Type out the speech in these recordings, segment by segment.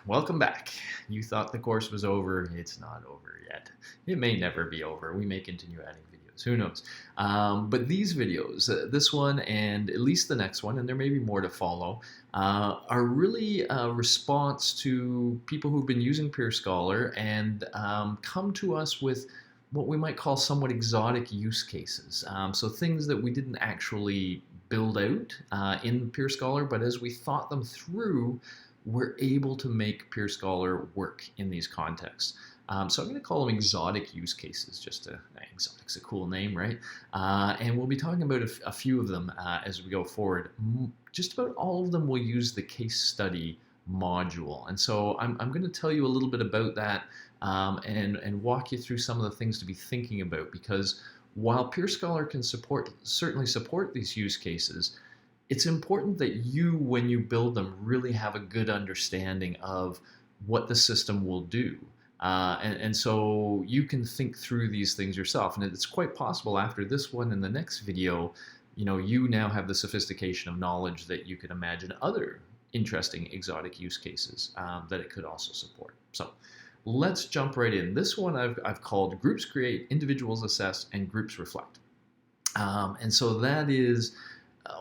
welcome back. You thought the course was over. It's not over yet. It may never be over. We may continue adding videos. Who knows? But these videos, this one and at least the next one, and there may be more to follow, are really a response to people who've been using peerScholar and come to us with what we might call somewhat exotic use cases. So things that we didn't actually build out in peerScholar, but as we thought them through, we're able to make peerScholar work in these contexts. So I'm going to call them exotic use cases, exotic's a cool name, right? And we'll be talking about a few of them as we go forward. Just about all of them will use the case study module. And so I'm going to tell you a little bit about that and walk you through some of the things to be thinking about, because while peerScholar can certainly support these use cases, it's important that you, when you build them, really have a good understanding of what the system will do. And so you can think through these things yourself. And it's quite possible after this one and the next video, you now have the sophistication of knowledge that you could imagine other interesting exotic use cases that it could also support. So let's jump right in. This one I've called Groups Create, Individuals Assess, and Groups Reflect. And so that is,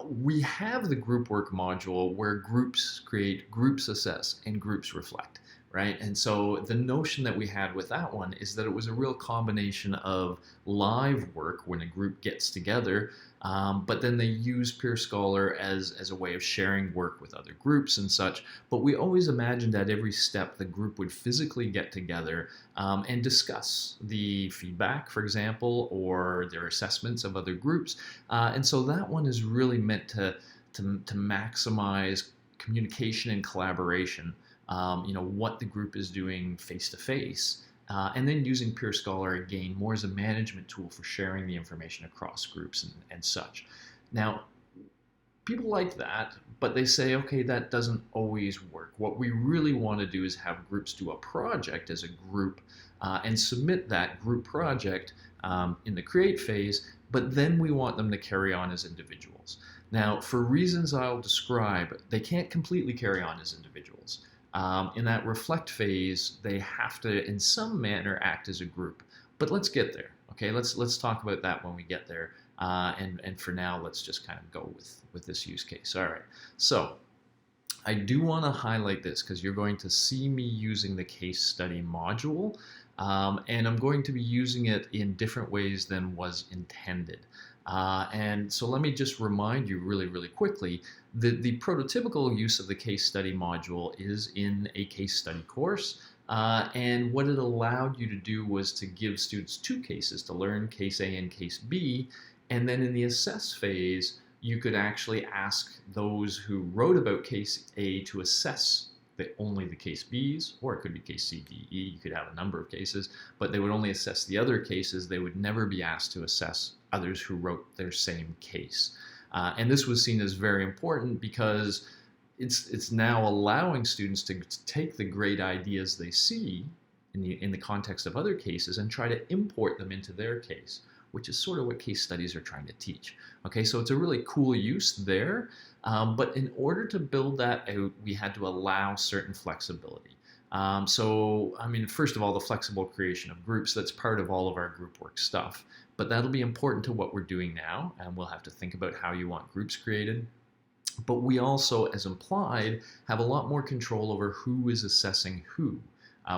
we have the group work module where groups create, groups assess, and groups reflect, right? And so the notion that we had with that one is that it was a real combination of live work when a group gets together, but then they use peerScholar as a way of sharing work with other groups and such. But we always imagined at every step the group would physically get together and discuss the feedback, for example, or their assessments of other groups. And so that one is really meant to maximize communication and collaboration. What the group is doing face to face, and then using peerScholar again more as a management tool for sharing the information across groups and such. Now, people like that, but they say, okay, that doesn't always work. What we really want to do is have groups do a project as a group and submit that group project in the create phase, but then we want them to carry on as individuals. Now, for reasons I'll describe, they can't completely carry on as individuals. In that reflect phase, they have to, in some manner, act as a group. But let's get there. Okay, let's talk about that when we get there. And for now, let's just kind of go with this use case. All right. So I do want to highlight this because you're going to see me using the case study module, and I'm going to be using it in different ways than was intended. And so let me just remind you really, really quickly that the prototypical use of the case study module is in a case study course. And what it allowed you to do was to give students two cases to learn, case A and case B. And then in the assess phase, you could actually ask those who wrote about case A to assess only the case B's, or it could be case C, D, E. You could have a number of cases, but they would only assess the other cases. They would never be asked to assess others who wrote their same case. And this was seen as very important because it's now allowing students to take the great ideas they see in the context of other cases and try to import them into their case, which is sort of what case studies are trying to teach. Okay, so it's a really cool use there, but in order to build that out, we had to allow certain flexibility. First of all, the flexible creation of groups, that's part of all of our group work stuff, but that'll be important to what we're doing now, and we'll have to think about how you want groups created. But we also, as implied, have a lot more control over who is assessing who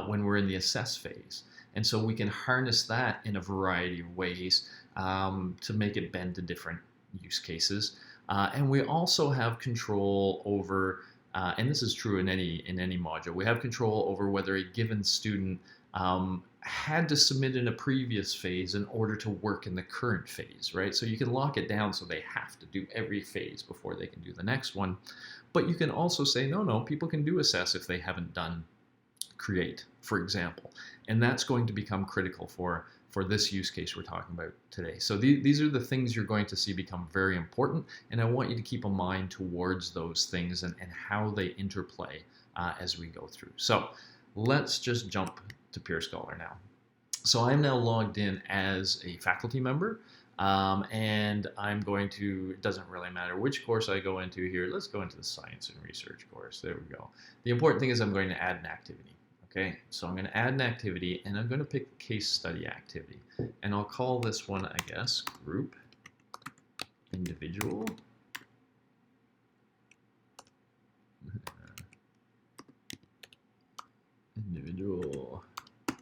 when we're in the assess phase. And so we can harness that in a variety of ways to make it bend to different use cases. And we also have control over, and this is true in any module, we have control over whether a given student had to submit in a previous phase in order to work in the current phase, right? So you can lock it down so they have to do every phase before they can do the next one. But you can also say, no, people can do assess if they haven't done create, for example. And that's going to become critical for this use case we're talking about today. So these are the things you're going to see become very important, and I want you to keep a mind towards those things and how they interplay as we go through. So let's just jump to peerScholar now. So I'm now logged in as a faculty member, And I'm going to, it doesn't really matter which course I go into here. Let's go into the science and research course. There we go. The important thing is I'm going to add an activity. Okay, so I'm going to add an activity, and I'm going to pick the case study activity. And I'll call this one, I guess, group, individual, individual. And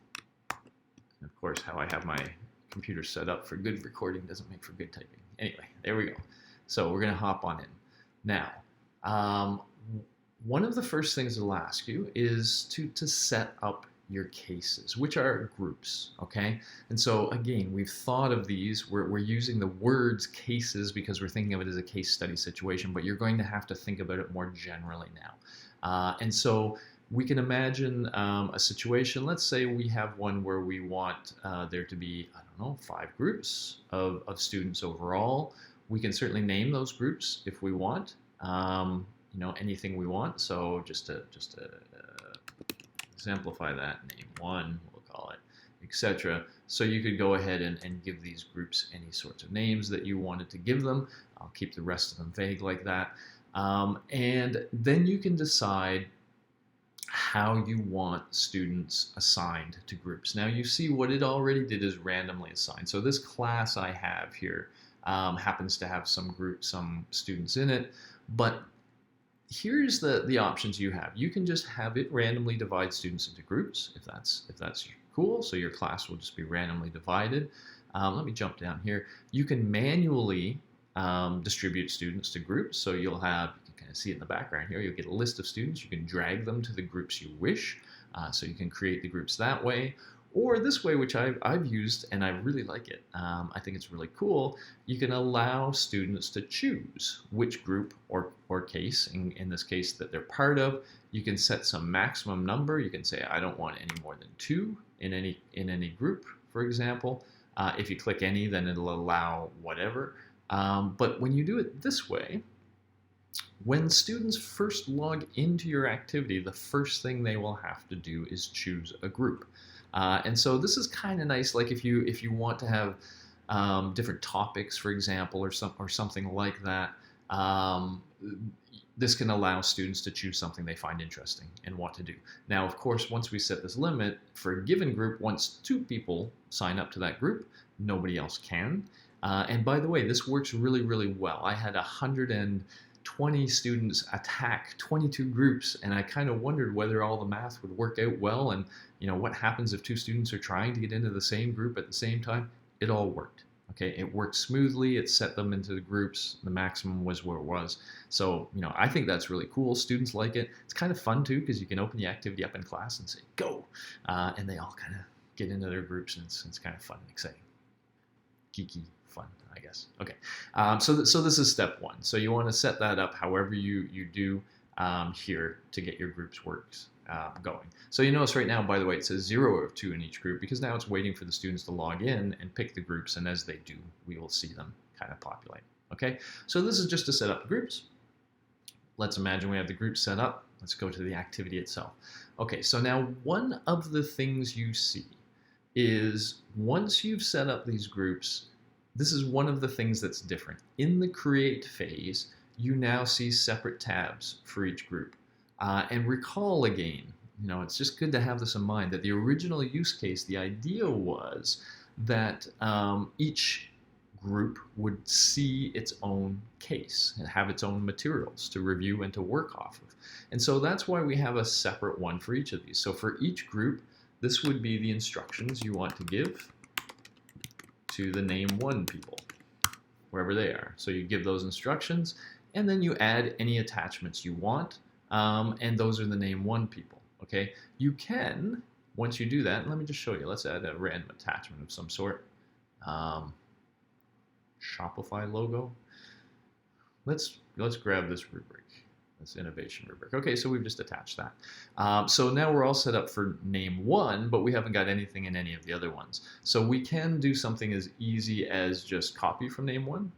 of course, how I have my computer set up for good recording doesn't make for good typing. Anyway, there we go. So we're going to hop on in. Now, one of the first things it'll ask you is to set up your cases, which are groups, okay? And so again, we've thought of these, we're using the words cases because we're thinking of it as a case study situation, but you're going to have to think about it more generally now. And so we can imagine a situation, let's say we have one where we want there to be, I don't know, 5 groups of students overall. We can certainly name those groups if we want, you know, anything we want. So just to exemplify that, name 1, we'll call it, etc. So you could go ahead and give these groups any sorts of names that you wanted to give them. I'll keep the rest of them vague like that. And then you can decide how you want students assigned to groups. Now you see what it already did is randomly assign. So this class I have here happens to have some students in it, but here's the options you have. You can just have it randomly divide students into groups if that's cool. So your class will just be randomly divided. Let me jump down here. You can manually distribute students to groups. So you'll have, you can kind of see it in the background here, you'll get a list of students. You can drag them to the groups you wish. So you can create the groups that way. Or this way, which I've used and I really like it. I think it's really cool. You can allow students to choose which group or case, in this case that they're part of. You can set some maximum number. You can say, I don't want any more than 2 in any group, for example. If you click any, then it'll allow whatever. But when you do it this way, when students first log into your activity, the first thing they will have to do is choose a group. And so this is kind of nice, like if you want to have different topics, for example, or something like that. This can allow students to choose something they find interesting and want to do. Now, of course, once we set this limit for a given group, once 2 people sign up to that group, nobody else can. And by the way, this works really, really well. I had 120 students attack 22 groups, and I kind of wondered whether all the math would work out well, and you know what happens if 2 students are trying to get into the same group at the same time. It all worked. Okay, it worked smoothly. It set them into the groups. The maximum was where it was. So, you know, I think that's really cool. Students like it. It's kind of fun too because you can open the activity up in class and say go, and they all kind of get into their groups, and it's kind of fun and exciting, geeky fun, I guess. Okay, so this is step 1. So you want to set that up however you do here to get your groups works going. So you notice right now, by the way, it says 0 or 2 in each group because now it's waiting for the students to log in and pick the groups, and as they do, we will see them kind of populate. Okay, so this is just to set up the groups. Let's imagine we have the groups set up. Let's go to the activity itself. Okay, so now one of the things you see is once you've set up these groups, this is one of the things that's different. In the create phase, you now see separate tabs for each group. And recall again, you know, it's just good to have this in mind, that the original use case, the idea was that each group would see its own case and have its own materials to review and to work off of. And so that's why we have a separate one for each of these. So for each group, this would be the instructions you want to give to the name 1 people, wherever they are. So you give those instructions, and then you add any attachments you want. And those are the name 1 people, okay? You can, once you do that, let me just show you. Let's add a random attachment of some sort. Shopify logo. Let's grab this rubric, this innovation rubric. Okay, so we've just attached that. So now we're all set up for name 1, but we haven't got anything in any of the other ones. So we can do something as easy as just copy from name 1.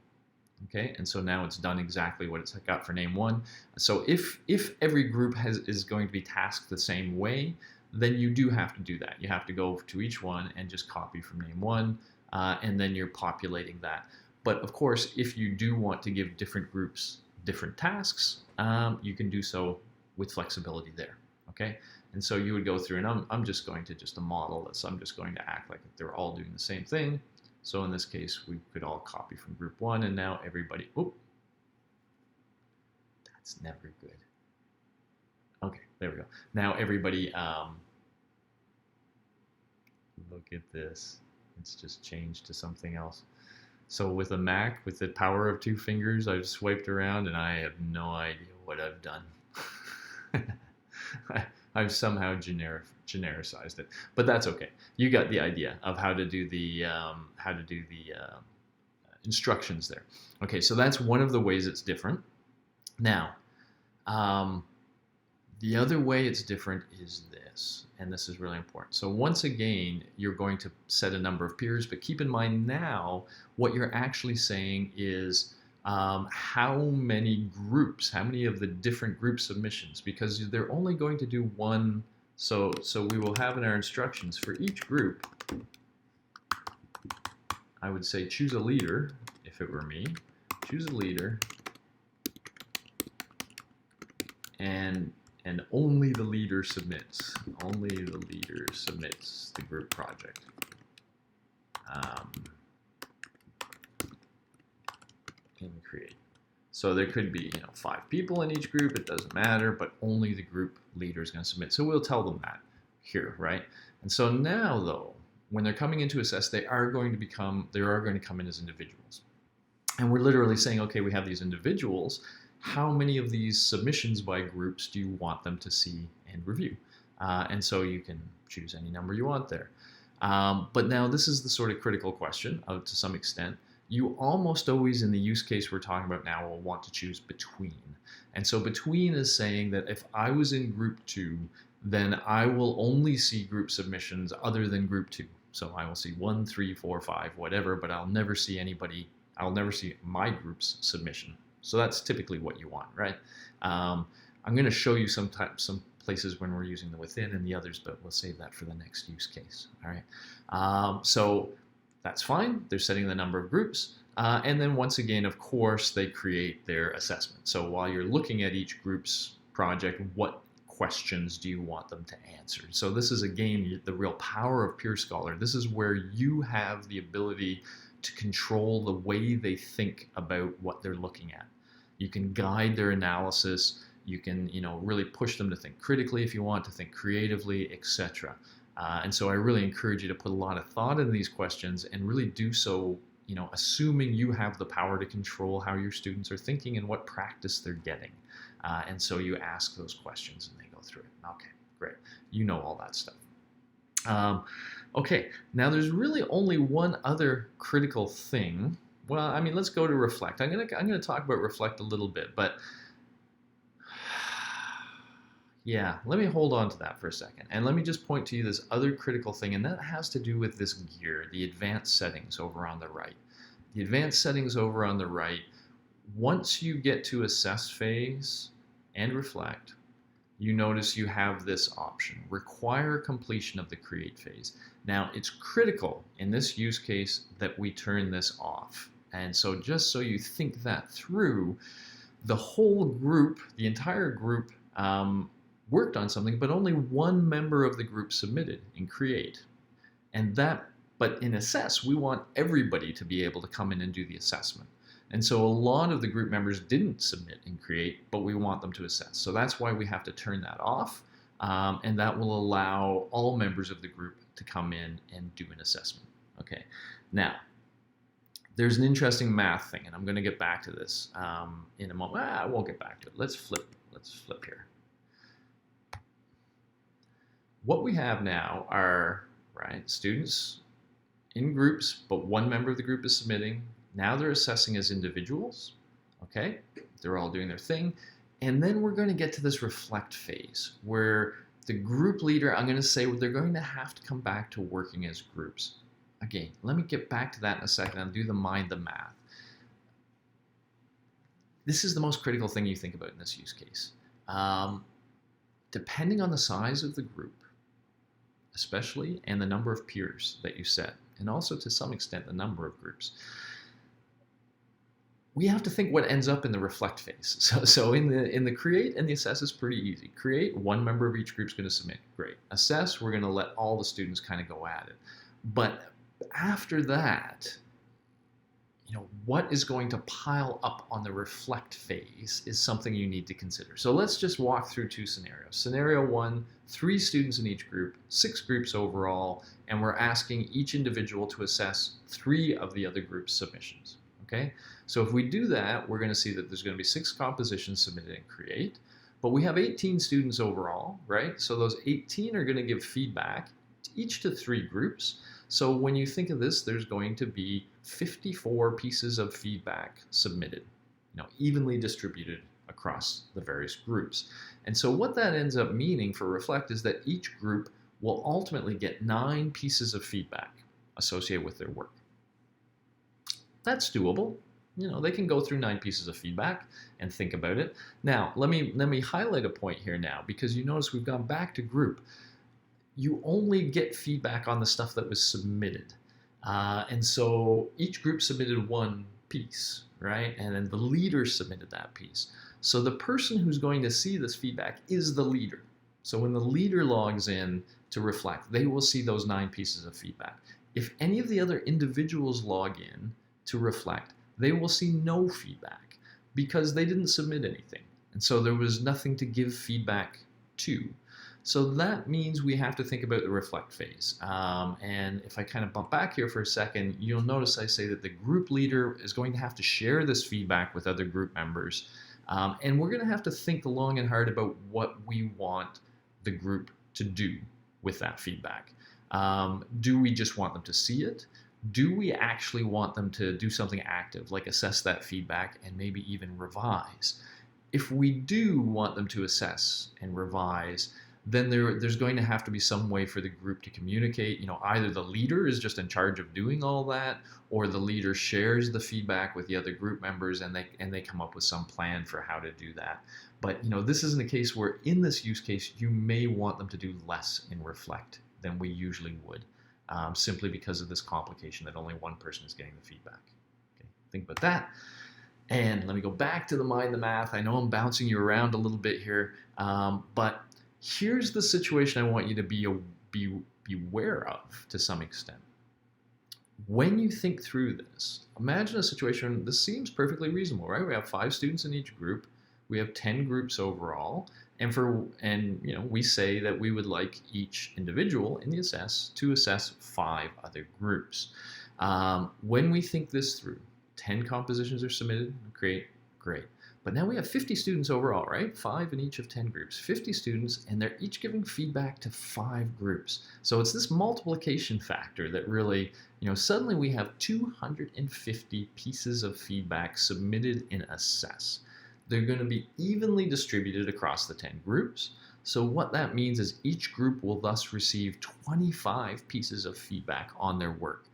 Okay, and so now it's done exactly what it's got for name 1. So if every group is going to be tasked the same way, then you do have to do that. You have to go to each one and just copy from name 1. and then you're populating that. But of course, if you do want to give different groups different tasks, you can do so with flexibility there, okay? And so you would go through, and I'm just going to just model this. I'm just going to act like they're all doing the same thing. So in this case, we could all copy from group one, and now everybody, oh, that's never good. Okay, there we go. Now everybody, look at this. It's just changed to something else. So with a Mac, with the power of 2 fingers, I've swiped around and I have no idea what I've done. I've somehow genericized it, but that's okay. You got the idea of how to do the instructions there. Okay, so that's one of the ways it's different. Now, the other way it's different is this, and this is really important. So once again, you're going to set a number of peers, but keep in mind now what you're actually saying is how many groups, how many of the different group submissions, because they're only going to do one. So we will have in our instructions for each group, I would say choose a leader, if it were me, choose a leader, and only the leader submits. Only the leader submits the group project. And create. So there could be 5 people in each group. It doesn't matter, but only the group leader is going to submit. So we'll tell them that here, right? And so now, though, when they're coming in to assess, they are going to come in as individuals. And we're literally saying, okay, we have these individuals. How many of these submissions by groups do you want them to see and review? And so you can choose any number you want there. But now this is the sort of critical question to some extent. You almost always, in the use case we're talking about now, will want to choose between. And so between is saying that if I was in group 2, then I will only see group submissions other than group 2. So I will see 1, 3, 4, 5, whatever, but I'll never see my group's submission. So that's typically what you want, right? I'm going to show you some places when we're using the within and the others, but we'll save that for the next use case, all right? So that's fine. They're setting the number of groups. And then once again, of course, they create their assessment. So while you're looking at each group's project, what questions do you want them to answer? So this is, again, the real power of peerScholar. This is where you have the ability to control the way they think about what they're looking at. You can guide their analysis. You can, really push them to think critically if you want, to think creatively, etc. And so I really encourage you to put a lot of thought into these questions and really do so, assuming you have the power to control how your students are thinking and what practice they're getting. And so you ask those questions and they go through it. Okay, great. You know all that stuff. Okay, now there's really only one other critical thing. Well, I mean, let's go to reflect. I'm gonna talk about reflect a little bit, but yeah, let me hold on to that for a second. And let me just point to you this other critical thing, and that has to do with this gear, the advanced settings over on the right. The advanced settings over on the right, once you get to assess phase and reflect, you notice you have this option, require completion of the create phase. Now, it's critical in this use case that we turn this off. And so just so you think that through, the whole group, the entire group, worked on something, but only one member of the group submitted in create. But in assess, we want everybody to be able to come in and do the assessment. And so a lot of the group members didn't submit in create, but we want them to assess. So that's why we have to turn that off, and that will allow all members of the group to come in and do an assessment. Okay, now, there's an interesting math thing, and I'm going to get back to this in a moment. I won't get back to it. Let's flip here. What we have now are, students in groups, but one member of the group is submitting. Now they're assessing as individuals, okay? They're all doing their thing. And then we're going to get to this reflect phase where the group leader, I'm going to say they're going to have to come back to working as groups. Again, let me get back to that in a second and do the math. This is the most critical thing you think about in this use case. Depending on the size of the group, especially, and the number of peers that you set and also to some extent the number of groups. We have to think what ends up in the reflect phase. So in the create and the assess is pretty easy. Create, one member of each group is going to submit. Great. Assess, we're going to let all the students kind of go at it. But after that, what is going to pile up on the reflect phase is something you need to consider. So let's just walk through two scenarios. Scenario one, 3 students in each group, 6 groups overall, and we're asking each individual to assess 3 of the other group's submissions. Okay? So if we do that, we're going to see that there's going to be 6 compositions submitted in Create, but we have 18 students overall, right? So those 18 are going to give feedback, each to 3 groups. So when you think of this, there's going to be 54 pieces of feedback submitted, evenly distributed across the various groups. And so what that ends up meaning for Reflect is that each group will ultimately get 9 pieces of feedback associated with their work. That's doable. They can go through 9 pieces of feedback and think about it. Now, let me highlight a point here now, because you notice we've gone back to group. You only get feedback on the stuff that was submitted. And so each group submitted 1 piece, right? And then the leader submitted that piece. So the person who's going to see this feedback is the leader. So when the leader logs in to Reflect, they will see those 9 pieces of feedback. If any of the other individuals log in to Reflect, they will see no feedback because they didn't submit anything. And so there was nothing to give feedback to. So that means we have to think about the reflect phase. And if I kind of bump back here for a second, you'll notice I say that the group leader is going to have to share this feedback with other group members. And we're going to have to think long and hard about what we want the group to do with that feedback. Do we just want them to see it? Do we actually want them to do something active, like assess that feedback and maybe even revise? If we do want them to assess and revise, then there's going to have to be some way for the group to communicate. Either the leader is just in charge of doing all that, or the leader shares the feedback with the other group members and they come up with some plan for how to do that. But this isn't a case where in this use case, you may want them to do less in Reflect than we usually would, simply because of this complication that only one person is getting the feedback. Okay, think about that. And let me go back to the mind the math. I know I'm bouncing you around a little bit here, but here's the situation I want you to be aware of to some extent. When you think through this, imagine a situation, this seems perfectly reasonable, right? We have 5 students in each group. We have 10 groups overall. And we say that we would like each individual in the assess to assess 5 other groups. When we think this through, 10 compositions are submitted, great. But now we have 50 students overall, right? 5 in each of 10 groups. 50 students, and they're each giving feedback to 5 groups. So it's this multiplication factor that really, suddenly we have 250 pieces of feedback submitted in assess. They're going to be evenly distributed across the 10 groups. So what that means is each group will thus receive 25 pieces of feedback on their work.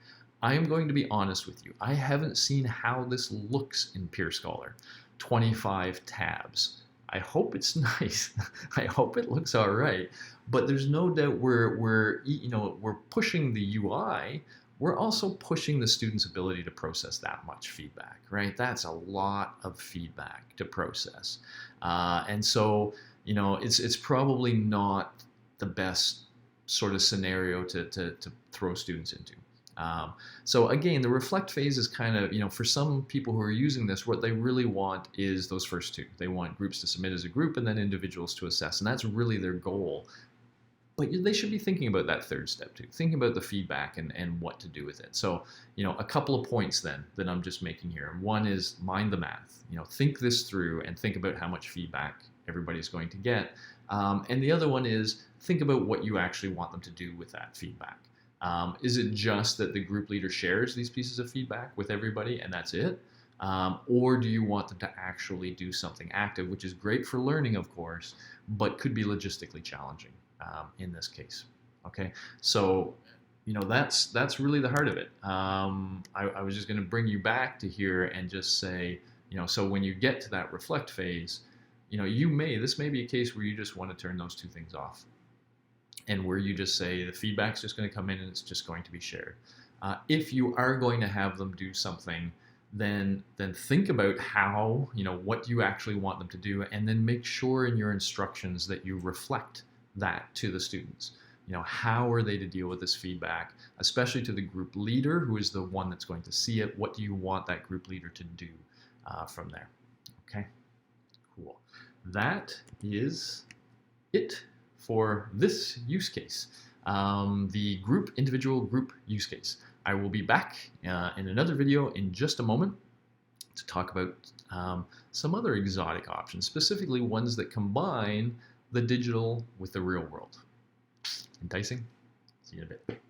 I am going to be honest with you. I haven't seen how this looks in peerScholar. 25 tabs. I hope it's nice. I hope it looks all right. But there's no doubt we're pushing the UI. We're also pushing the student's ability to process that much feedback, right? That's a lot of feedback to process. And so, it's probably not the best sort of scenario to throw students into. So again, the reflect phase is kind of, for some people who are using this, what they really want is those first 2. They want groups to submit as a group and then individuals to assess. And that's really their goal. But they should be thinking about that third step too, thinking about the feedback and what to do with it. So, a couple of points then that I'm just making here. One is mind the math, think this through and think about how much feedback everybody's going to get. And the other one is think about what you actually want them to do with that feedback. Is it just that the group leader shares these pieces of feedback with everybody and that's it? Or do you want them to actually do something active, which is great for learning, of course, but could be logistically challenging in this case? Okay, so that's really the heart of it. I was just going to bring you back to here and just say, so when you get to that reflect phase, this may be a case where you just want to turn those 2 things off. And where you just say the feedback's just going to come in and it's just going to be shared. If you are going to have them do something, then think about how, what you actually want them to do, and then make sure in your instructions that you reflect that to the students. How are they to deal with this feedback, especially to the group leader, who is the one that's going to see it. What do you want that group leader to do from there? Okay, cool. That is it for this use case, the individual group use case. I will be back in another video in just a moment to talk about some other exotic options, specifically ones that combine the digital with the real world. Enticing? See you in a bit.